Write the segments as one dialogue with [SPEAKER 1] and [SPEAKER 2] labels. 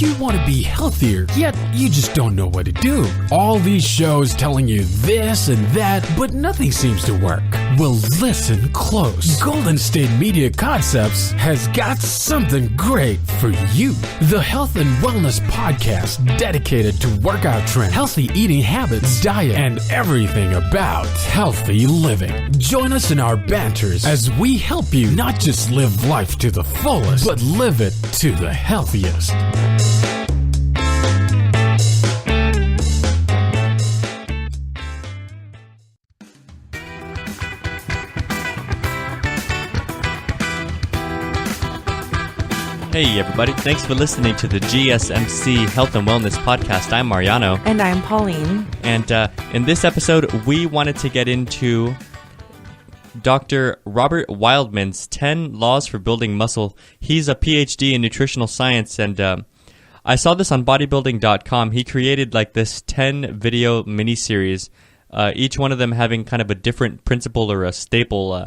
[SPEAKER 1] you want to be healthier, yet you just don't know what to do? All these shows telling you this and that, but nothing seems to work. Well, listen close. Golden State Media Concepts has got something great for you. The Health and Wellness Podcast dedicated to workout trends, healthy eating habits, diet, and everything about healthy living. Join us in our banters as we help you not just live life to the fullest, but live it to the healthiest.
[SPEAKER 2] Hey everybody, thanks for listening to the GSMC Health and Wellness Podcast. I'm Mariano.
[SPEAKER 3] And I'm Pauline.
[SPEAKER 2] And in this episode, we wanted to get into Dr. Robert Wildman's 10 Laws for Building Muscle. He's a PhD in nutritional science, and I saw this on bodybuilding.com. He created like this 10 video mini-series, each one of them having kind of a different principle or a staple,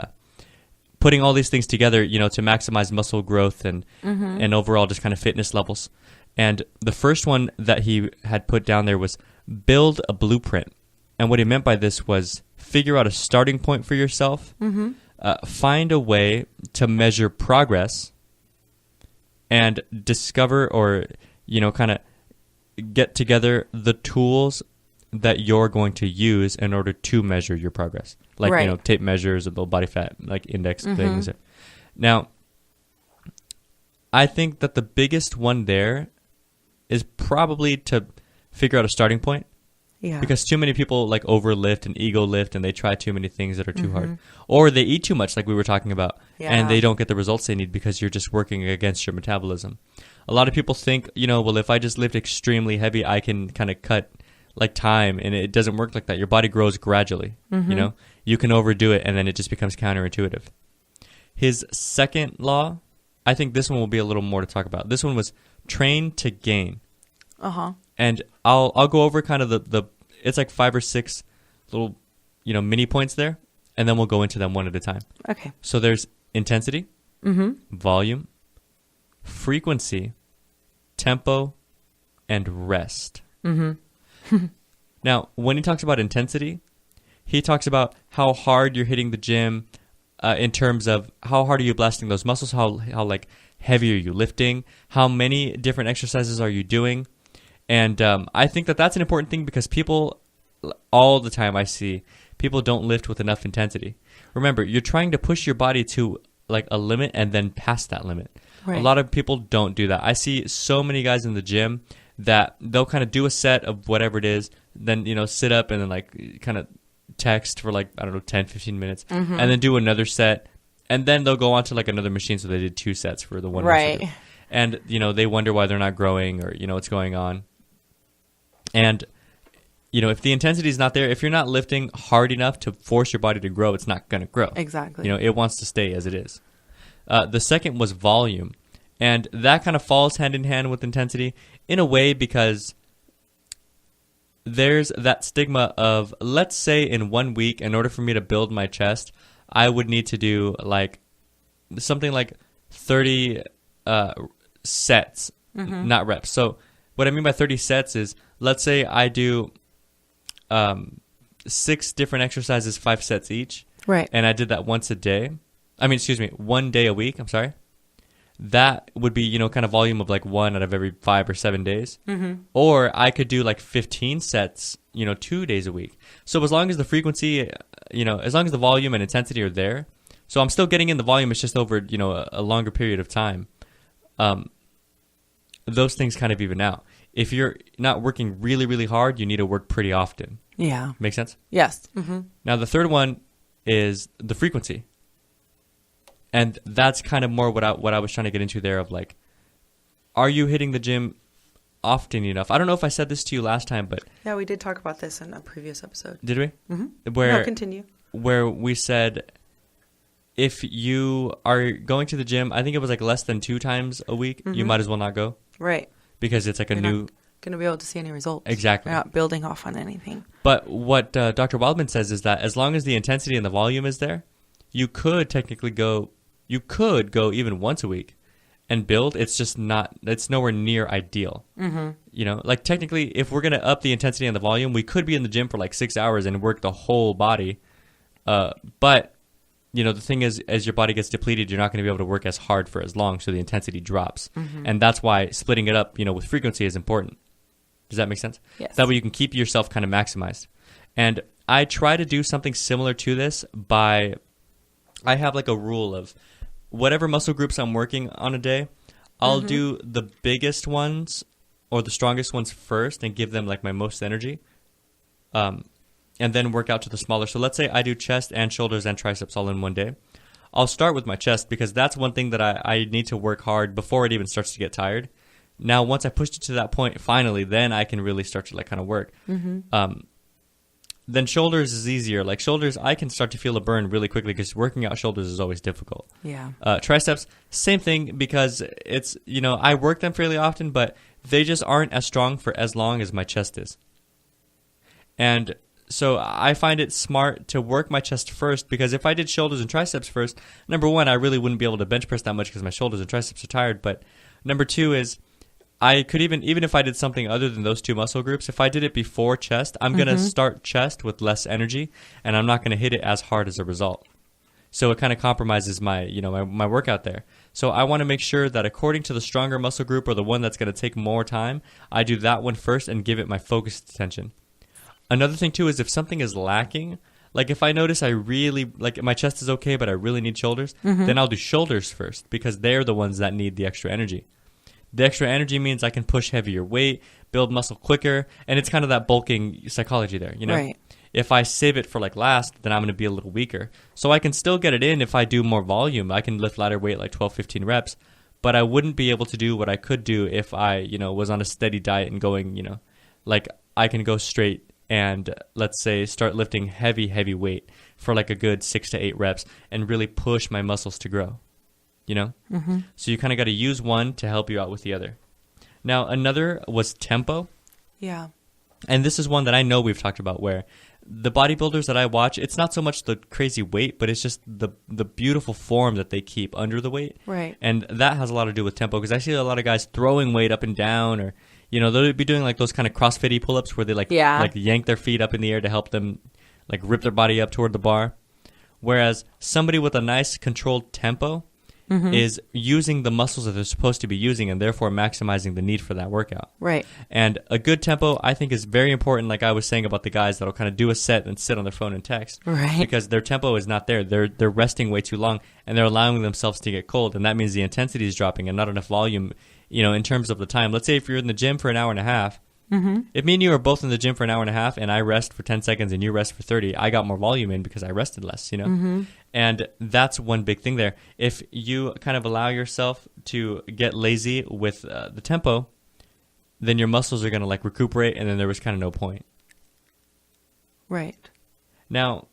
[SPEAKER 2] putting all these things together, you know, to maximize muscle growth and overall just kind of fitness levels. And the first one that he had put down there was build a blueprint. And what he meant by this was figure out a starting point for yourself, find a way to measure progress, and discover or, you know, kind of get together the tools that you're going to use in order to measure your progress. Like, you know, tape measures, a little body fat, like index things. Now, I think that the biggest one there is probably to figure out a starting point. Yeah. Because too many people like overlift and ego lift and they try too many things that are too hard. Or they eat too much like we were talking about. Yeah. And they don't get the results they need because you're just working against your metabolism. A lot of people think, you know, well, if I just lift extremely heavy, I can kind of cut like time, and it doesn't work like that. Your body grows gradually, you know? You can overdo it, and then it just becomes counterintuitive. His second law, I think this one will be a little more to talk about. This one was train to gain. And I'll go over kind of the it's like 5 or 6 little, you know, mini points there, and then we'll go into them one at a time. Okay. So there's intensity, volume, frequency, tempo, and rest. Now, when he talks about intensity, he talks about how hard you're hitting the gym in terms of how hard are you blasting those muscles, how like heavy are you lifting, how many different exercises are you doing. And I think that that's an important thing because people, all the time I see, people don't lift with enough intensity. Remember, you're trying to push your body to like a limit and then past that limit. Right. A lot of people don't do that. I see so many guys in the gym that they'll kind of do a set of whatever it is, then, you know, sit up and then like kind of text for like, I don't know, 10, 15 minutes, and then do another set. And then they'll go on to like another machine. So they did 2 sets for the one. Right. And, you know, they wonder why they're not growing or, you know, what's going on. And, you know, if the intensity is not there, if you're not lifting hard enough to force your body to grow, it's not going to grow. Exactly. You know, it wants to stay as it is. The second was volume. And that kind of falls hand in hand with intensity in a way because there's that stigma of, let's say in 1 week, in order for me to build my chest, I would need to do like something like 30 sets, not reps. So what I mean by 30 sets is, let's say I do 6 different exercises, 5 sets each. Right. And I did that once a day. 1 day a week. I'm sorry. That would be, you know, kind of volume of like 1 out of every 5 or 7 days. Or I could do like 15 sets, you know, 2 days a week. So as long as the frequency, you know, as long as the volume and intensity are there, so I'm still getting in the volume, it's just over, you know, a longer period of time. Those things kind of even out. If you're not working really, really hard, you need to work pretty often. Yeah. Make sense? Yes. Now, the third one is the frequency. And that's kind of more what I was trying to get into there of like, are you hitting the gym often enough? I don't know if I said this to you last time, but...
[SPEAKER 3] Yeah, we did talk about this in a previous episode.
[SPEAKER 2] Did we?
[SPEAKER 3] No, continue.
[SPEAKER 2] Where we said if you are going to the gym, I think it was like less than 2 times a week, you might as well not go. Right. Because it's like you're not
[SPEAKER 3] going to be able to see any results.
[SPEAKER 2] Exactly.
[SPEAKER 3] You're not building off on anything.
[SPEAKER 2] But what Dr. Wildman says is that as long as the intensity and the volume is there, you could technically go even once a week and build, it's nowhere near ideal. Like technically, if we're going to up the intensity and the volume, we could be in the gym for like 6 hours and work the whole body. But the thing is, as your body gets depleted, you're not going to be able to work as hard for as long, so the intensity drops. And that's why splitting it up, with frequency is important. Does that make sense?
[SPEAKER 3] Yes.
[SPEAKER 2] That way you can keep yourself kind of maximized. And I try to do something similar to this I have like a rule of whatever muscle groups I'm working on a day, I'll do the biggest ones or the strongest ones first and give them like my most energy. And then work out to the smaller. So let's say I do chest and shoulders and triceps all in one day. I'll start with my chest because that's one thing that I need to work hard before it even starts to get tired. Now, once I pushed it to that point, finally, then I can really start to like kind of work. Then shoulders is easier. Like shoulders, I can start to feel a burn really quickly because working out shoulders is always difficult.
[SPEAKER 3] Yeah.
[SPEAKER 2] Triceps, same thing because it's, I work them fairly often, but they just aren't as strong for as long as my chest is. And so I find it smart to work my chest first because if I did shoulders and triceps first, number one, I really wouldn't be able to bench press that much because my shoulders and triceps are tired. But number two is I could even if I did something other than those two muscle groups, if I did it before chest, I'm going to start chest with less energy and I'm not going to hit it as hard as a result. So it kind of compromises my, my workout there. So I want to make sure that according to the stronger muscle group or the one that's going to take more time, I do that one first and give it my focused attention. Another thing too is if something is lacking, like if I notice I really, like my chest is okay, but I really need shoulders, then I'll do shoulders first because they're the ones that need the extra energy. The extra energy means I can push heavier weight, build muscle quicker, and it's kind of that bulking psychology there,
[SPEAKER 3] Right.
[SPEAKER 2] If I save it for like last, then I'm going to be a little weaker. So I can still get it in if I do more volume. I can lift lighter weight like 12, 15 reps, but I wouldn't be able to do what I could do if I, was on a steady diet and going, like I can go straight and let's say start lifting heavy weight for like a good 6 to 8 reps and really push my muscles to grow. So you kind of got to use one to help you out with the other. Now, another was tempo.
[SPEAKER 3] Yeah.
[SPEAKER 2] And this is one that I know we've talked about where the bodybuilders that I watch, it's not so much the crazy weight, but it's just the beautiful form that they keep under the weight.
[SPEAKER 3] Right.
[SPEAKER 2] And that has a lot to do with tempo because I see a lot of guys throwing weight up and down or, they'll be doing like those kind of CrossFit-y pull-ups where they like yank their feet up in the air to help them like rip their body up toward the bar. Whereas somebody with a nice controlled tempo is using the muscles that they're supposed to be using and therefore maximizing the need for that workout.
[SPEAKER 3] Right.
[SPEAKER 2] And a good tempo, I think, is very important, like I was saying about the guys that'll kind of do a set and sit on their phone and text.
[SPEAKER 3] Right.
[SPEAKER 2] Because their tempo is not there. They're resting way too long, and they're allowing themselves to get cold, and that means the intensity is dropping and not enough volume, in terms of the time. Let's say if you're in the gym for an hour and a half, if me and you are both in the gym for an hour and a half and I rest for 10 seconds and you rest for 30, I got more volume in because I rested less, And that's one big thing there. If you kind of allow yourself to get lazy with the tempo, then your muscles are going to like recuperate and then there was kind of no point.
[SPEAKER 3] Right.
[SPEAKER 2] Now,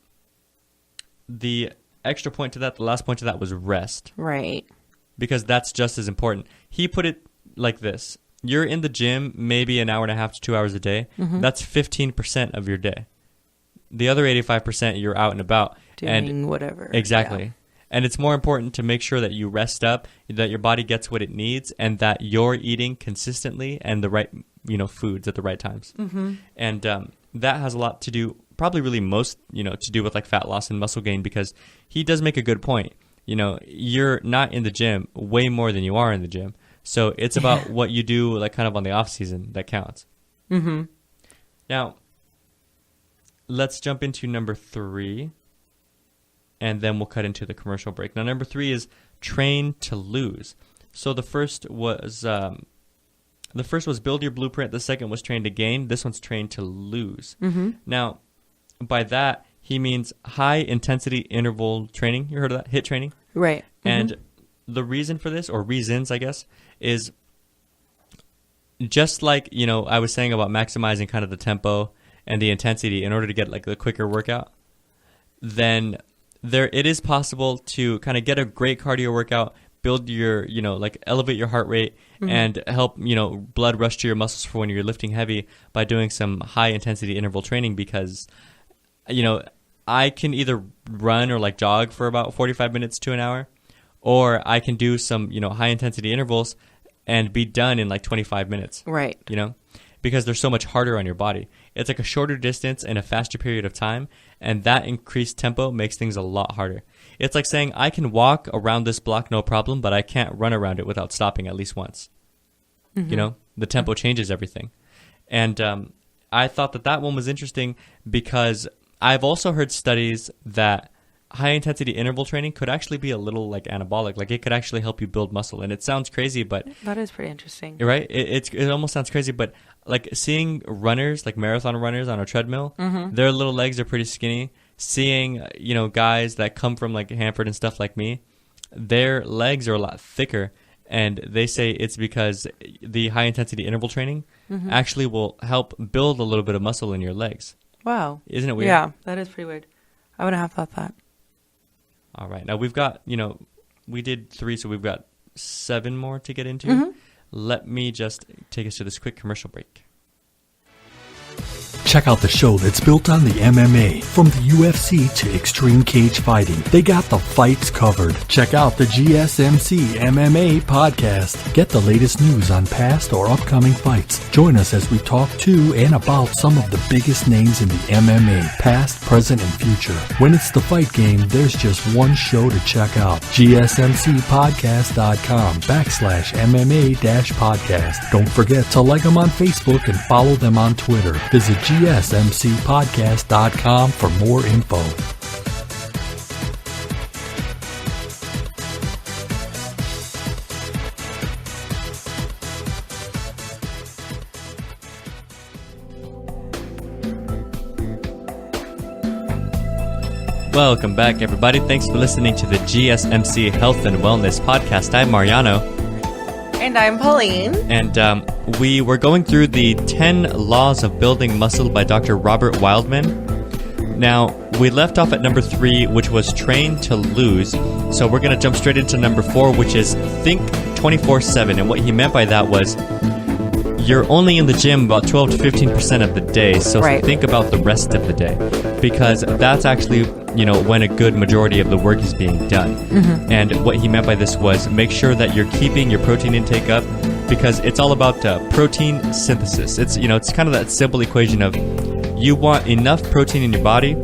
[SPEAKER 2] the extra point to that, the last point to that was rest.
[SPEAKER 3] Right.
[SPEAKER 2] Because that's just as important. He put it like this. You're in the gym maybe an hour and a half to 2 hours a day. That's 15% of your day. The other 85% you're out and about.
[SPEAKER 3] Doing whatever.
[SPEAKER 2] Exactly.
[SPEAKER 3] Yeah.
[SPEAKER 2] And it's more important to make sure that you rest up, that your body gets what it needs, and that you're eating consistently and the right, foods at the right times. And that has a lot to do, probably really most, to do with like fat loss and muscle gain because he does make a good point. You're not in the gym way more than you are in the gym. So it's about what you do like kind of on the off season that counts. Now, let's jump into number 3, and then we'll cut into the commercial break. Now, number 3 is train to lose. So the first was build your blueprint. The second was train to gain. This one's train to lose. Now, by that, he means high intensity interval training. You heard of that? HIIT training?
[SPEAKER 3] Right.
[SPEAKER 2] And the reason for this, or reasons, I guess, is just like, I was saying about maximizing kind of the tempo and the intensity in order to get like the quicker workout, then it is possible to kind of get a great cardio workout, build your, like elevate your heart rate and help, blood rush to your muscles for when you're lifting heavy by doing some high intensity interval training because, I can either run or like jog for about 45 minutes to an hour, Or I can do some, high intensity intervals and be done in like 25 minutes.
[SPEAKER 3] Right.
[SPEAKER 2] Because they're so much harder on your body. It's like a shorter distance in a faster period of time, and that increased tempo makes things a lot harder. It's like saying I can walk around this block no problem, but I can't run around it without stopping at least once. The tempo changes everything. And I thought that one was interesting because I've also heard studies that high intensity interval training could actually be a little like anabolic. Like it could actually help you build muscle. And it sounds crazy, but
[SPEAKER 3] that is pretty interesting.
[SPEAKER 2] Right? It almost sounds crazy, but like seeing runners, like marathon runners on a treadmill, their little legs are pretty skinny. Seeing, guys that come from like Hanford and stuff like me, their legs are a lot thicker. And they say it's because the high intensity interval training actually will help build a little bit of muscle in your legs.
[SPEAKER 3] Wow.
[SPEAKER 2] Isn't it weird?
[SPEAKER 3] Yeah, that is pretty weird. I wouldn't have thought that.
[SPEAKER 2] All right. Now we've got, we did 3, so we've got 7 more to get into. Let me just take us to this quick commercial break.
[SPEAKER 4] Check out the show that's built on the MMA. From the UFC to extreme cage fighting, they got the fights covered. Check out the GSMC MMA podcast. Get the latest news on past or upcoming fights. Join us as we talk to and about some of the biggest names in the MMA, past, present, and future. When it's the fight game, there's just one show to check out. GSMCpodcast.com/MMA-podcast. Don't forget to like them on Facebook and follow them on Twitter. Visit GSMCpodcast.com for more info.
[SPEAKER 2] Welcome back, everybody. Thanks for listening to the GSMC Health and Wellness Podcast. I'm Mariano.
[SPEAKER 3] And I'm Pauline.
[SPEAKER 2] And we were going through the 10 Laws of Building Muscle by Dr. Robert Wildman. Now, we left off at number 3, which was train to lose. So we're going to jump straight into number 4, which is think 24/7. And what he meant by that was you're only in the gym about 12 to 15% of the day. So think about the rest of the day, because that's actually, when a good majority of the work is being done. And what he meant by this was make sure that you're keeping your protein intake up, because it's all about protein synthesis. It's, it's kind of that simple equation of you want enough protein in your body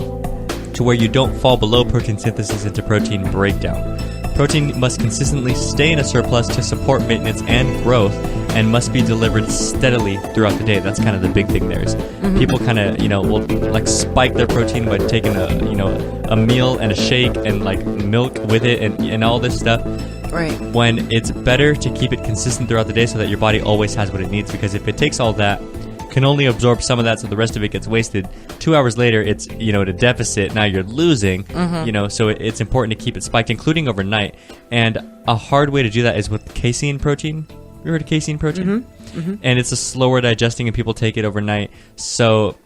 [SPEAKER 2] to where you don't fall below protein synthesis into protein breakdown. Protein must consistently stay in a surplus to support maintenance and growth, and must be delivered steadily throughout the day. That's kind of the big thing there is people kind of, will like spike their protein by taking a meal and a shake and like milk with it and all this stuff.
[SPEAKER 3] Right.
[SPEAKER 2] When it's better to keep it consistent throughout the day so that your body always has what it needs, because if it takes all that, can only absorb some of that, so the rest of it gets wasted. 2 hours later, it's, at a deficit. Now you're losing, so it's important to keep it spiked, including overnight. And a hard way to do that is with casein protein. You heard of casein protein? And it's a slower digesting, and people take it overnight. So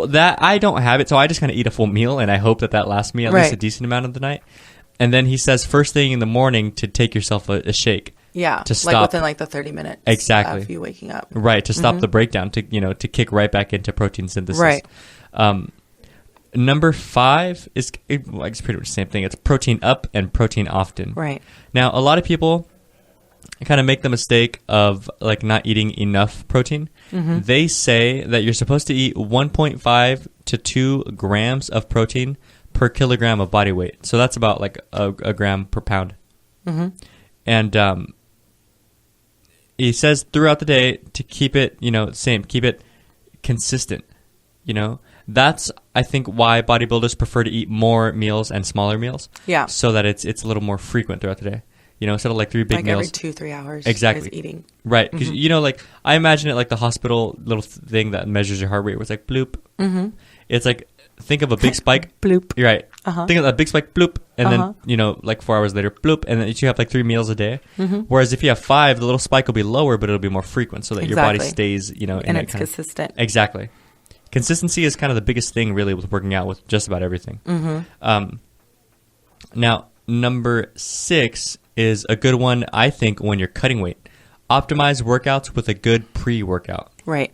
[SPEAKER 2] that I don't have it, so I just kind of eat a full meal, and I hope that lasts me at least a decent amount of the night. And then he says first thing in the morning to take yourself a shake.
[SPEAKER 3] Yeah,
[SPEAKER 2] to stop,
[SPEAKER 3] like within like the 30 minutes
[SPEAKER 2] exactly
[SPEAKER 3] of you waking up.
[SPEAKER 2] Right, to stop the breakdown, to to kick right back into protein synthesis.
[SPEAKER 3] Right.
[SPEAKER 2] Number 5 is it's pretty much the same thing. It's protein up and protein often.
[SPEAKER 3] Right.
[SPEAKER 2] Now, a lot of people kind of make the mistake of like not eating enough protein. They say that you're supposed to eat 1.5 to 2 grams of protein per kilogram of body weight. So that's about like a gram per pound. And he says throughout the day to keep it, keep it consistent. That's, I think, why bodybuilders prefer to eat more meals and smaller meals.
[SPEAKER 3] Yeah.
[SPEAKER 2] So that it's a little more frequent throughout the day. Instead of like 3 big meals.
[SPEAKER 3] Like every 2-3 hours.
[SPEAKER 2] Exactly.
[SPEAKER 3] Is eating.
[SPEAKER 2] Right. Because, like, I imagine it like the hospital little thing that measures your heart rate where it's like bloop. It's like, think of a big spike.
[SPEAKER 3] Bloop.
[SPEAKER 2] You're right. Think of that big spike, bloop. And then, like 4 hours later, bloop. And then you have like 3 meals a day. Whereas if you have 5, the little spike will be lower, but it'll be more frequent so that your body stays, in
[SPEAKER 3] and it's consistent.
[SPEAKER 2] Exactly. Consistency is kind of the biggest thing really with working out with just about everything. Now, number 6 is a good one, I think, when you're cutting weight. Optimize workouts with a good pre-workout.
[SPEAKER 3] Right.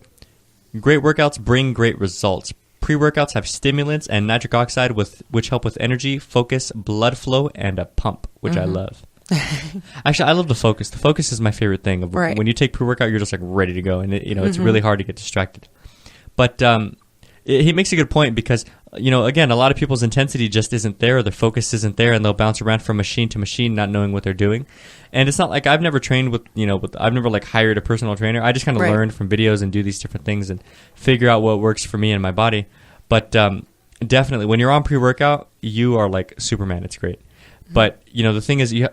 [SPEAKER 2] Great workouts bring great results. Pre-workouts have stimulants and nitric oxide which help with energy, focus, blood flow, and a pump, which I love. Actually, I love the focus. The focus is my favorite thing.
[SPEAKER 3] Right.
[SPEAKER 2] When you take pre-workout, you're just like ready to go, and it's really hard to get distracted. But he makes a good point because again, a lot of people's intensity just isn't there, or their focus isn't there, and they'll bounce around from machine to machine, not knowing what they're doing. And it's not like I've never trained with I've never like hired a personal trainer. I just kind of learn from videos and do these different things and figure out what works for me and my body. But definitely, when you're on pre-workout, you are like Superman. It's great. But the thing is, I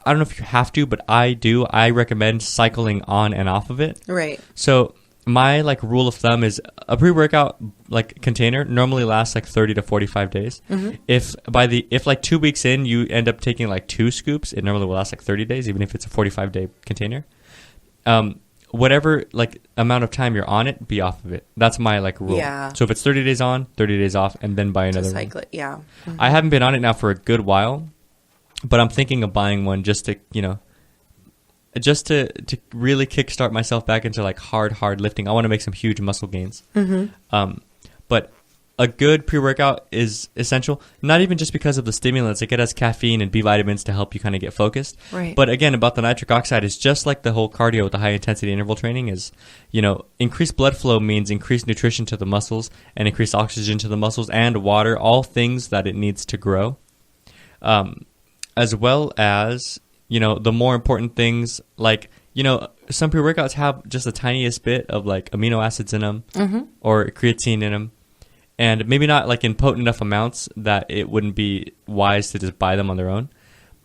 [SPEAKER 2] don't know if you have to, but I do. I recommend cycling on and off of it.
[SPEAKER 3] Right.
[SPEAKER 2] So my like rule of thumb is a pre-workout like container normally lasts like 30 to 45 days. If like 2 weeks in you end up taking like 2 scoops, it normally will last like 30 days, even if it's a 45-day container. Whatever like amount of time you're on it, be off of it. That's my like rule.
[SPEAKER 3] Yeah.
[SPEAKER 2] So if it's 30 days on, 30 days off, and then buy another
[SPEAKER 3] Cycle
[SPEAKER 2] one.
[SPEAKER 3] it. Yeah.
[SPEAKER 2] I haven't been on it now for a good while, but I'm thinking of buying one just to really kickstart myself back into like hard lifting. I want to make some huge muscle gains. But a good pre-workout is essential, not even just because of the stimulants. Like it has caffeine and B vitamins to help you kind of get focused.
[SPEAKER 3] Right.
[SPEAKER 2] But again, about the nitric oxide is just like the whole cardio with the high intensity interval training is, increased blood flow means increased nutrition to the muscles and increased oxygen to the muscles and water, all things that it needs to grow. As well as, the more important things like, some pre-workouts have just the tiniest bit of like amino acids in them or creatine in them. And maybe not like in potent enough amounts that it wouldn't be wise to just buy them on their own.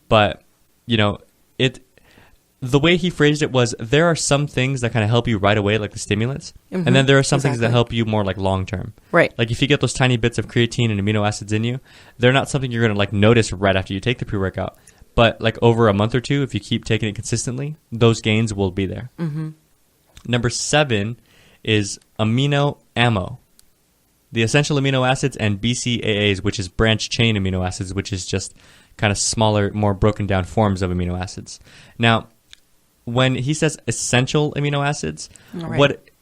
[SPEAKER 2] But, the way he phrased it was there are some things that kind of help you right away, like the stimulants. And then there are some things that help you more like long term.
[SPEAKER 3] Right.
[SPEAKER 2] Like if you get those tiny bits of creatine and amino acids in you, they're not something you're going to like notice right after you take the pre-workout. But like over a month or two, if you keep taking it consistently, those gains will be there. Number 7 is amino ammo. The essential amino acids and BCAAs, which is branched chain amino acids, which is just kind of smaller, more broken down forms of amino acids. Now, when he says essential amino acids,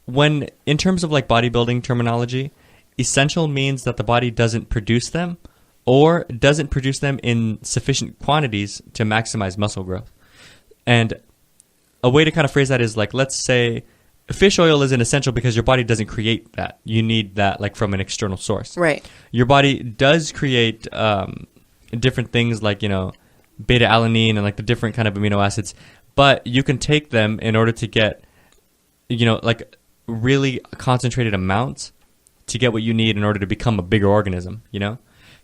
[SPEAKER 2] when in terms of like bodybuilding terminology, essential means that the body doesn't produce them or doesn't produce them in sufficient quantities to maximize muscle growth. And a way to kind of phrase that is like, let's say fish oil isn't essential because your body doesn't create that. You need that like from an external source.
[SPEAKER 3] Right.
[SPEAKER 2] Your body does create different things like, beta alanine and like the different kind of amino acids, but you can take them in order to get, like really concentrated amounts to get what you need in order to become a bigger organism,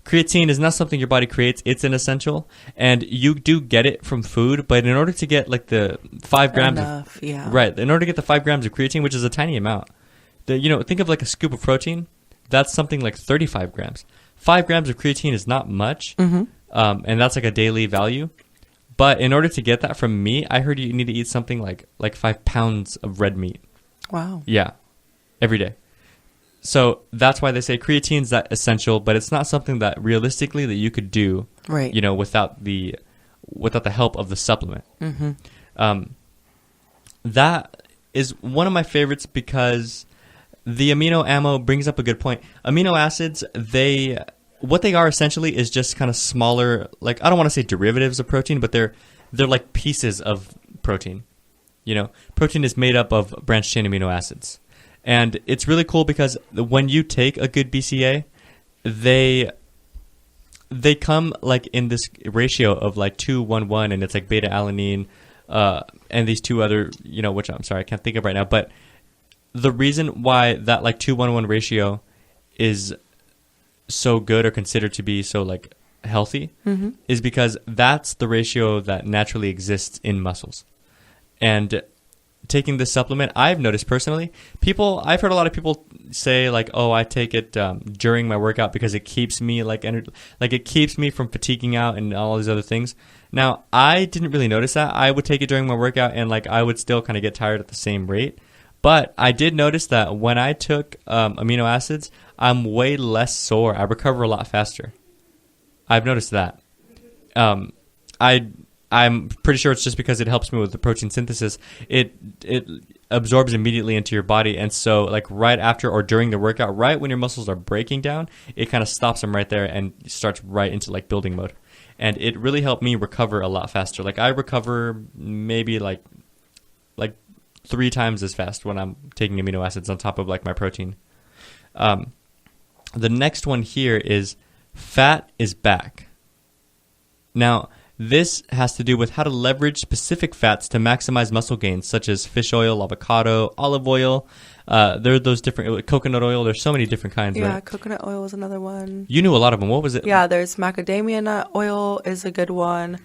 [SPEAKER 2] Creatine is not something your body creates. It's an essential, and you do get it from food. But in order to get like the 5 grams, right? In order to get the 5 grams of creatine, which is a tiny amount, think of like a scoop of protein. That's something like 35 grams. 5 grams of creatine is not much, and that's like a daily value. But in order to get that from meat, I heard you need to eat something like 5 pounds of red meat.
[SPEAKER 3] Wow.
[SPEAKER 2] Yeah, every day. So that's why they say creatine's that essential, but it's not something that realistically that you could do,
[SPEAKER 3] right?
[SPEAKER 2] Without the help of the supplement. That is one of my favorites because the amino ammo brings up a good point. Amino acids, what they are essentially is just kind of smaller, like I don't want to say derivatives of protein, but they're like pieces of protein. Protein is made up of branched chain amino acids. And it's really cool because when you take a good BCA, they come like in this ratio of like 2:1:1, and it's like beta alanine and these two other, which I'm sorry, I can't think of right now. But the reason why that like 2:1:1 ratio is so good or considered to be so like healthy is because that's the ratio that naturally exists in muscles. And taking this supplement, I've noticed personally, I've heard a lot of people say like, oh, I take it during my workout because it keeps me it keeps me from fatiguing out and all these other things. Now, I didn't really notice that. I would take it during my workout and like I would still kind of get tired at the same rate. But I did notice that when I took amino acids, I'm way less sore. I recover a lot faster. I've noticed that. I'm pretty sure it's just because it helps me with the protein synthesis. It absorbs immediately into your body, and so like right after or during the workout, right when your muscles are breaking down, it kind of stops them right there and starts right into like building mode. and it really helped me recover a lot faster. Like I recover maybe like 3 times as fast when I'm taking amino acids on top of like my protein. The next one here is fat is back. Now, this has to do with how to leverage specific fats to maximize muscle gains, such as fish oil, avocado, olive oil. There are those different, coconut oil. There's so many different kinds.
[SPEAKER 3] Yeah,
[SPEAKER 2] right?
[SPEAKER 3] coconut oil is another one.
[SPEAKER 2] You knew a lot of them. What was it?
[SPEAKER 3] Yeah, there's macadamia nut oil is a good one.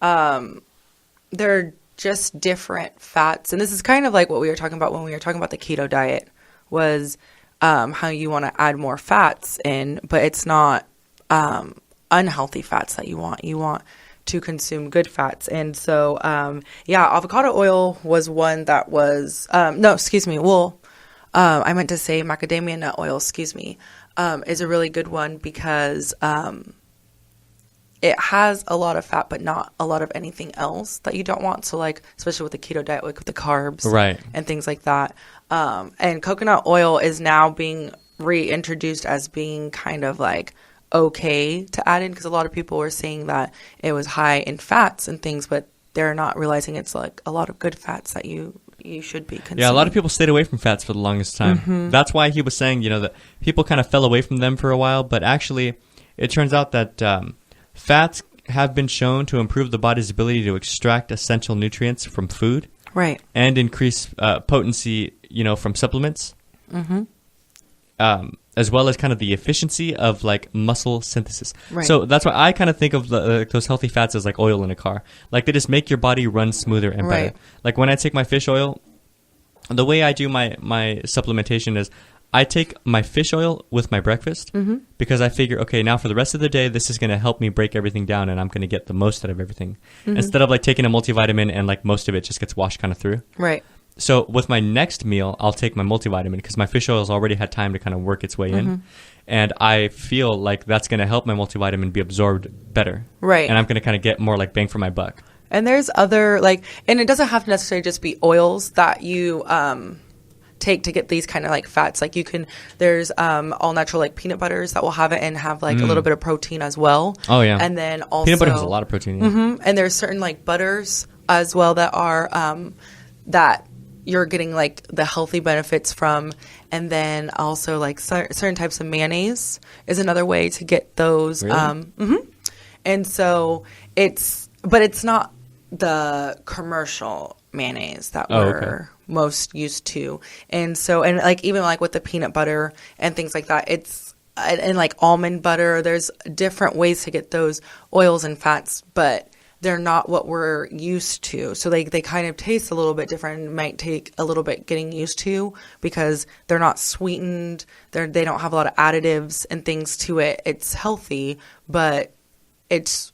[SPEAKER 3] They're just different fats. And this is kind of like what we were talking about when we were talking about the keto diet, was how you want to add more fats in, but it's not unhealthy fats that you want. You want to consume good fats. And so, avocado oil was one that was, I meant to say macadamia nut oil, is a really good one because it has a lot of fat, but not a lot of anything else that you don't want. So like, especially with the keto diet, like with the carbs
[SPEAKER 2] right,
[SPEAKER 3] and things like that. And coconut oil is now being reintroduced as being kind of like okay to add in, because a lot of people were saying that it was high in fats and things, but they're not realizing it's like a lot of good fats that you should be consuming.
[SPEAKER 2] Yeah, a lot of people stayed away from fats for the longest time. Mm-hmm. That's why he was saying, that people kind of fell away from them for a while, but actually it turns out that fats have been shown to improve the body's ability to extract essential nutrients from food,
[SPEAKER 3] right,
[SPEAKER 2] and increase potency, from supplements,
[SPEAKER 3] mm-hmm.
[SPEAKER 2] As well as kind of the efficiency of like muscle synthesis.
[SPEAKER 3] Right.
[SPEAKER 2] So that's why I kind of think of those healthy fats as like oil in a car. Like they just make your body run smoother and better.
[SPEAKER 3] Right.
[SPEAKER 2] Like when I take my fish oil, the way I do my supplementation is I take my fish oil with my breakfast,
[SPEAKER 3] mm-hmm.
[SPEAKER 2] because I figure, okay, now for the rest of the day, this is going to help me break everything down and I'm going to get the most out of everything.
[SPEAKER 3] Mm-hmm.
[SPEAKER 2] Instead of like taking a multivitamin and like most of it just gets washed kind of through.
[SPEAKER 3] Right.
[SPEAKER 2] So with my next meal, I'll take my multivitamin because my fish oil has already had time to kind of work its way
[SPEAKER 3] mm-hmm.
[SPEAKER 2] in. And I feel like that's going to help my multivitamin be absorbed better.
[SPEAKER 3] Right.
[SPEAKER 2] And I'm going to kind of get more like bang for my buck.
[SPEAKER 3] And there's other and it doesn't have to necessarily just be oils that you take to get these kind of like fats. Like there's all natural like peanut butters that will have it and have like a little bit of protein as well.
[SPEAKER 2] Oh yeah.
[SPEAKER 3] And then also
[SPEAKER 2] peanut butter has a lot of protein. Yeah.
[SPEAKER 3] Mm-hmm, and there's certain like butters as well that are that you're getting like the healthy benefits from. And then also like certain types of mayonnaise is another way to get those.
[SPEAKER 2] Really?
[SPEAKER 3] Mm-hmm. And so it's not the commercial mayonnaise that we're most used to. And so, and like even like with the peanut butter and things like that, it's, and like almond butter, there's different ways to get those oils and fats, but they're not what we're used to. So they kind of taste a little bit different and might take a little bit getting used to because they're not sweetened. They don't have a lot of additives and things to it. It's healthy, but it's,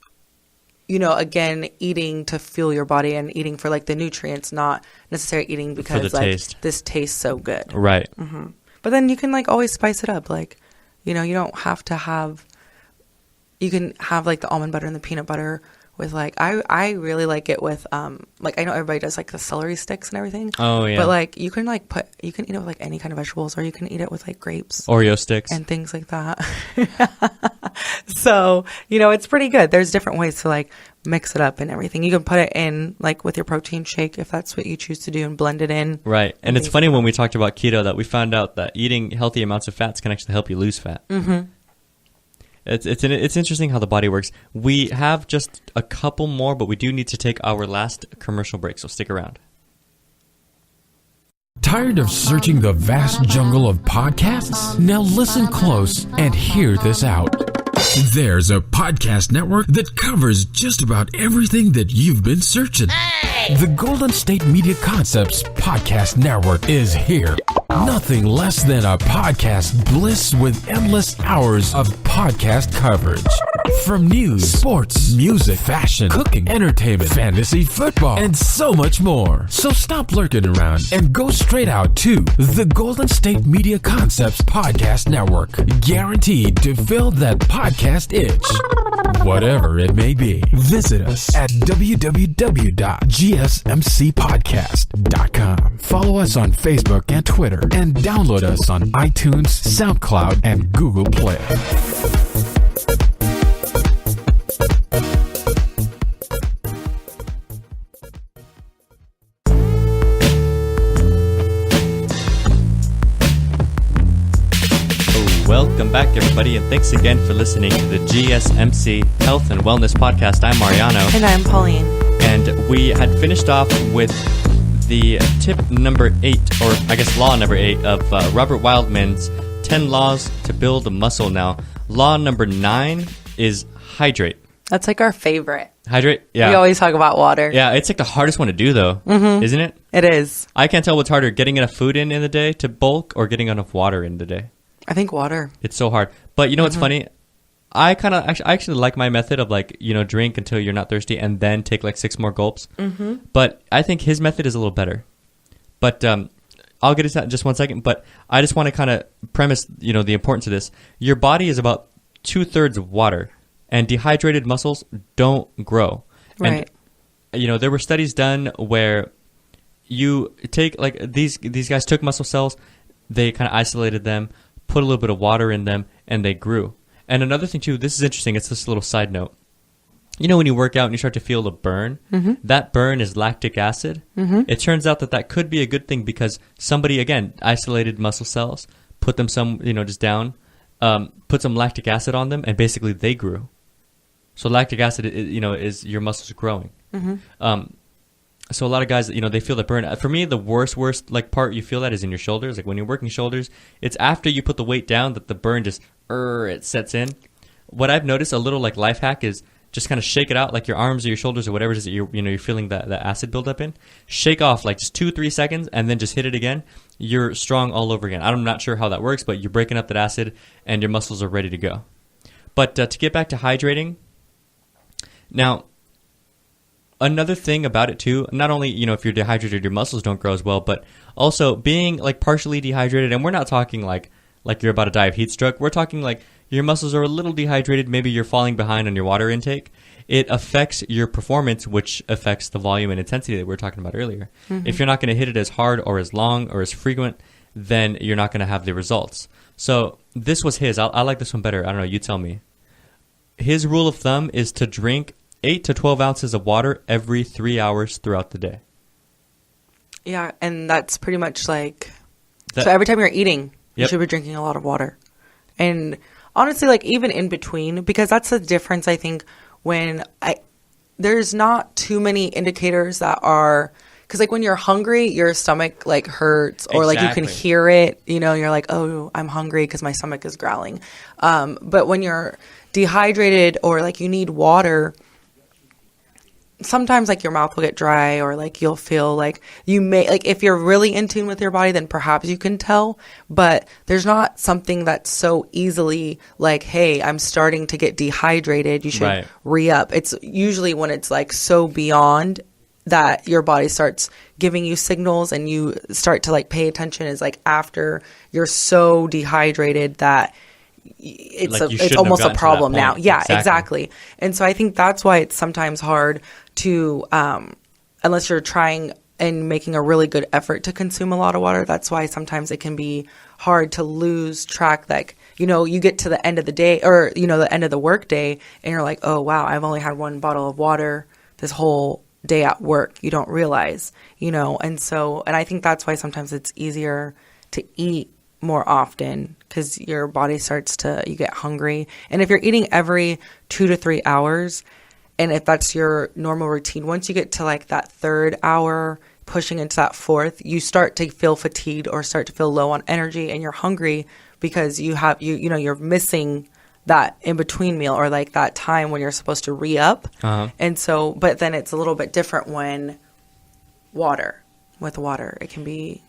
[SPEAKER 3] again, eating to fuel your body and eating for like the nutrients, not necessarily eating because like
[SPEAKER 2] taste.
[SPEAKER 3] This tastes so good.
[SPEAKER 2] Right.
[SPEAKER 3] Mm-hmm. But then you can like always spice it up. Like, you don't have to have, you can have like the almond butter and the peanut butter with like, I really like it with, like I know everybody does like the celery sticks and everything.
[SPEAKER 2] Oh yeah.
[SPEAKER 3] But like you can eat it with like any kind of vegetables, or you can eat it with like grapes.
[SPEAKER 2] Oreo sticks.
[SPEAKER 3] And things like that. So, it's pretty good. There's different ways to like mix it up and everything. You can put it in like with your protein shake if that's what you choose to do and blend it in.
[SPEAKER 2] Right. And it's funny when we talked about keto that we found out that eating healthy amounts of fats can actually help you lose fat.
[SPEAKER 3] Mm-hmm.
[SPEAKER 2] It's interesting how the body works. We have just a couple more, but we do need to take our last commercial break, so stick around.
[SPEAKER 1] Tired of searching the vast jungle of podcasts? Now listen close and hear this out. There's a podcast network that covers just about everything that you've been searching. Hey! The Golden State Media Concepts Podcast Network is here. Nothing less than a podcast bliss with endless hours of podcast coverage. From news, sports, music, fashion, cooking, entertainment, fantasy, football, and so much more. So stop lurking around and go straight out to the Golden State Media Concepts Podcast Network. Guaranteed to fill that podcast itch. Whatever it may be. Visit us at www.gsmcpodcast.com. Follow us on Facebook and Twitter, and download us on iTunes, SoundCloud, and Google Play.
[SPEAKER 2] Welcome back, everybody, and thanks again for listening to the GSMC Health and Wellness Podcast. I'm Mariano.
[SPEAKER 3] And I'm Pauline.
[SPEAKER 2] And we had finished off with the tip number 8, or I guess law number 8 of Robert Wildman's 10 laws to build muscle. Now, law number 9 is hydrate.
[SPEAKER 3] That's like our favorite.
[SPEAKER 2] Hydrate? Yeah.
[SPEAKER 3] We always talk about water.
[SPEAKER 2] Yeah, it's like the hardest one to do, though, isn't it?
[SPEAKER 3] It is.
[SPEAKER 2] I can't tell what's harder, getting enough food in the day to bulk or getting enough water in the day.
[SPEAKER 3] I think water.
[SPEAKER 2] It's so hard. But you know what's funny? I actually like my method of like, drink until you're not thirsty and then take like 6 more gulps. But I think his method is a little better. But I'll get into that in just one second. But I just want to kind of premise, the importance of this. Your body is about 2/3 water. And dehydrated muscles don't grow.
[SPEAKER 3] Right.
[SPEAKER 2] And, there were studies done where you take, like, these guys took muscle cells, they kind of isolated them, put a little bit of water in them, and they grew. And another thing, too, this is interesting. It's this little side note. When you work out and you start to feel the burn, that burn is lactic acid. It turns out that could be a good thing because somebody, again, isolated muscle cells, put them just down, put some lactic acid on them, and basically they grew. So lactic acid, is your muscles growing. So a lot of guys, they feel the burn. For me, the worst like part you feel that is in your shoulders. Like when you're working shoulders, it's after you put the weight down that the burn just it sets in. What I've noticed, a little like life hack, is just kind of shake it out, like your arms or your shoulders or whatever it is that you're feeling that acid buildup in. Shake off like just 2-3 seconds and then just hit it again. You're strong all over again. I'm not sure how that works, but you're breaking up that acid and your muscles are ready to go. But to get back to hydrating. Now, another thing about it too, not only, if you're dehydrated, your muscles don't grow as well, but also being like partially dehydrated, and we're not talking like you're about to die of heat stroke. We're talking like your muscles are a little dehydrated, maybe you're falling behind on your water intake. It affects your performance, which affects the volume and intensity that we were talking about earlier. If you're not going to hit it as hard or as long or as frequent, then you're not going to have the results. So this was his. I like this one better. I don't know. You tell me. His rule of thumb is to drink 8 to 12 ounces of water every 3 hours throughout the day.
[SPEAKER 3] Yeah, and that's pretty much like... So every time you're eating, you should be drinking a lot of water. And honestly, like even in between, because that's the difference, I think, when there's not too many indicators that are... Because like when you're hungry, your stomach like hurts or like you can hear it, you're like, oh, I'm hungry because my stomach is growling. But when you're dehydrated or like you need water, sometimes like your mouth will get dry or like you'll feel like you may, like if you're really in tune with your body, then perhaps you can tell. But there's not something that's so easily like, hey, I'm starting to get dehydrated. You should re-up. It's usually when it's like so beyond that your body starts giving you signals and you start to like pay attention is like after you're so dehydrated that it's almost a problem now. Yeah, exactly. And so I think that's why it's sometimes hard to, unless you're trying and making a really good effort to consume a lot of water. That's why sometimes it can be hard to lose track. Like, you get to the end of the day or, the end of the work day and you're like, oh, wow, I've only had 1 bottle of water this whole day at work. You don't realize, and I think that's why sometimes it's easier to eat more often because your body you get hungry. And if you're eating every 2 to 3 hours, and if that's your normal routine, once you get to like that 3rd hour, pushing into that 4th, you start to feel fatigued or start to feel low on energy and you're hungry because you're missing that in-between meal or like that time when you're supposed to re-up. And so, but then it's a little bit different with water. It can be,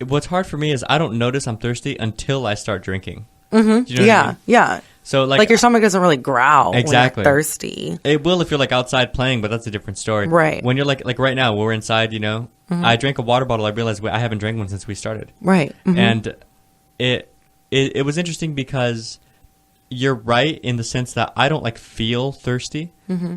[SPEAKER 2] What's hard for me is I don't notice I'm thirsty until I start drinking.
[SPEAKER 3] Do you know what I mean? Yeah.
[SPEAKER 2] So
[SPEAKER 3] like your stomach doesn't really growl when you're thirsty.
[SPEAKER 2] It will if you're like outside playing, but that's a different story.
[SPEAKER 3] Right.
[SPEAKER 2] When you're like right now, we're inside, I drank a water bottle. I realized I haven't drank one since we started.
[SPEAKER 3] Right.
[SPEAKER 2] And it was interesting because you're right in the sense that I don't like feel thirsty,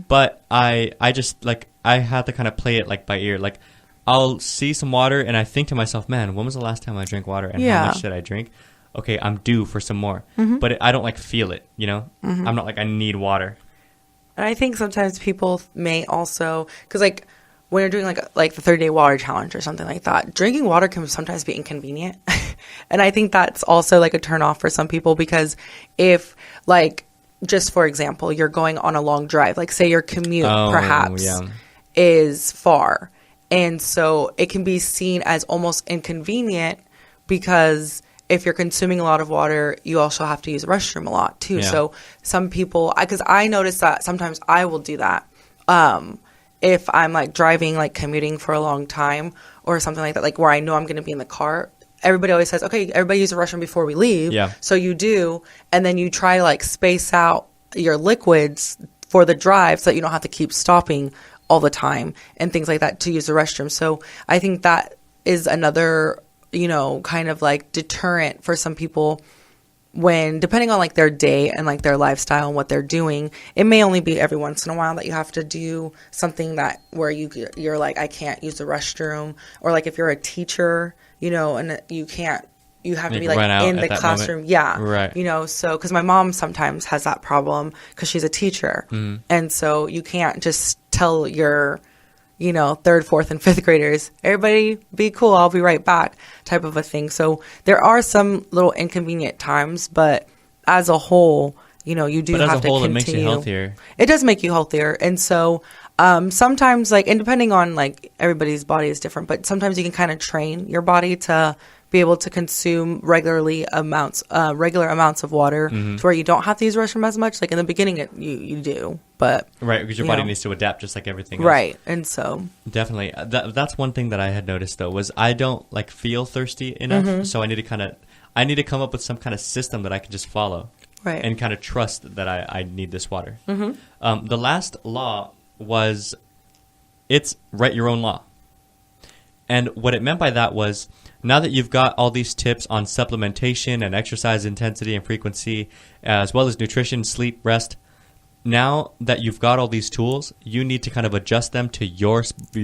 [SPEAKER 2] but I just like I have to kind of play it like by ear. Like I'll see some water and I think to myself, man, when was the last time I drank water and how much did I drink? Okay, I'm due for some more. But I don't like feel it, I'm not like I need water.
[SPEAKER 3] And I think sometimes people may also, because like when you're doing like the 30-day water challenge or something like that, drinking water can sometimes be inconvenient. And I think that's also like a turn off for some people, because if like, just for example, you're going on a long drive, like say your commute perhaps is far. And so it can be seen as almost inconvenient, because if you're consuming a lot of water, you also have to use the restroom a lot too. Yeah. So some people, because I notice that sometimes I will do that. If I'm like driving, like commuting for a long time or something like that, like where I know I'm going to be in the car, everybody always says, okay, everybody use the restroom before we leave. Yeah. So you do. And then you try to like space out your liquids for the drive so that you don't have to keep stopping all the time and things like that to use the restroom. So I think that is another, you know, kind of like deterrent for some people, when depending on like their day and like their lifestyle and what they're doing, it may only be every once in a while that you have to do something that where you're like, I can't use the restroom, or like if you're a teacher, you know, and you have to be like in the classroom. Moment. Yeah. Right. You know, so because my mom sometimes has that problem because she's a teacher. Mm-hmm. And so you can't just tell your, you know, 3rd, 4th, and 5th graders, everybody be cool, I'll be right back type of a thing. So there are some little inconvenient times, but as a whole, you know, you do have to continue. It makes you healthier. It does make you healthier. And so sometimes, like, and depending on, like, everybody's body is different, but sometimes you can kind of train your body to be able to consume regular amounts of water, to where you don't have to use the restroom as much. Like in the beginning, you do, but
[SPEAKER 2] right, because your body needs to adapt just like everything else.
[SPEAKER 3] Right, and so
[SPEAKER 2] definitely that's one thing that I had noticed though, was I don't like feel thirsty enough, so I need to come up with some kind of system that I can just follow, right, and kind of trust that I need this water. The last law was it's write your own law, and what it meant by that was, now that you've got all these tips on supplementation and exercise intensity and frequency, as well as nutrition, sleep, rest, now that you've got all these tools, you need to kind of adjust them to your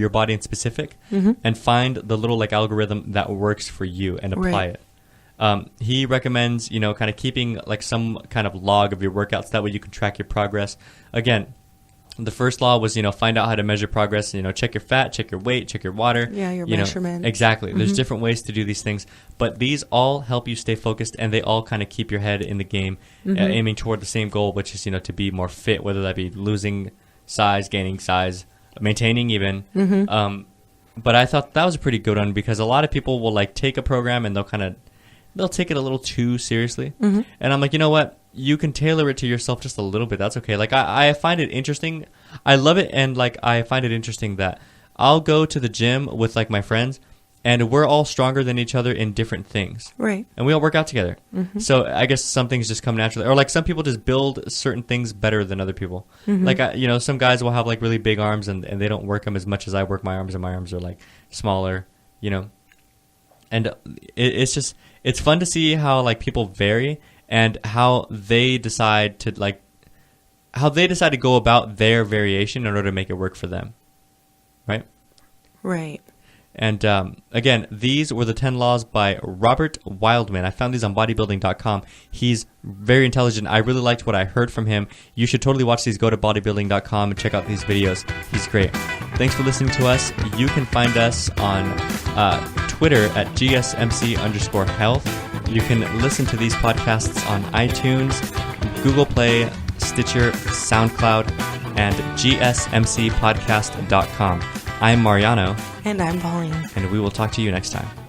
[SPEAKER 2] body in specific, and find the little like algorithm that works for you and apply it. He recommends, you know, kind of keeping like some kind of log of your workouts. That way you can track your progress. Again, the first law was, you know, find out how to measure progress. You know, check your fat, check your weight, check your water.
[SPEAKER 3] Yeah, your measurements.
[SPEAKER 2] Exactly. There's different ways to do these things, but these all help you stay focused, and they all kind of keep your head in the game, aiming toward the same goal, which is, you know, to be more fit, whether that be losing size, gaining size, maintaining even. But I thought that was a pretty good one, because a lot of people will like take a program and they'll take it a little too seriously. And I'm like, you know what? You can tailor it to yourself just a little bit. That's okay. Like, I find it interesting. I love it. And like, I find it interesting that I'll go to the gym with like my friends, and we're all stronger than each other in different things.
[SPEAKER 3] Right.
[SPEAKER 2] And we all work out together. So I guess some things just come naturally, or like some people just build certain things better than other people. Like, you know, some guys will have like really big arms, and they don't work them as much as I work my arms, and my arms are like smaller, you know. And it's fun to see how like people vary, and how they decide to go about their variation in order to make it work for them. Right?
[SPEAKER 3] Right.
[SPEAKER 2] And again, these were the 10 laws by Robert Wildman. I found these on bodybuilding.com. He's very intelligent. I really liked what I heard from him. You should totally watch these. Go to bodybuilding.com and check out these videos. He's great. Thanks for listening to us. You can find us on Twitter at GSMC_health. You can listen to these podcasts on iTunes, Google Play, Stitcher, SoundCloud, and GSMCpodcast.com. I'm Mariano.
[SPEAKER 3] And I'm Pauline.
[SPEAKER 2] And we will talk to you next time.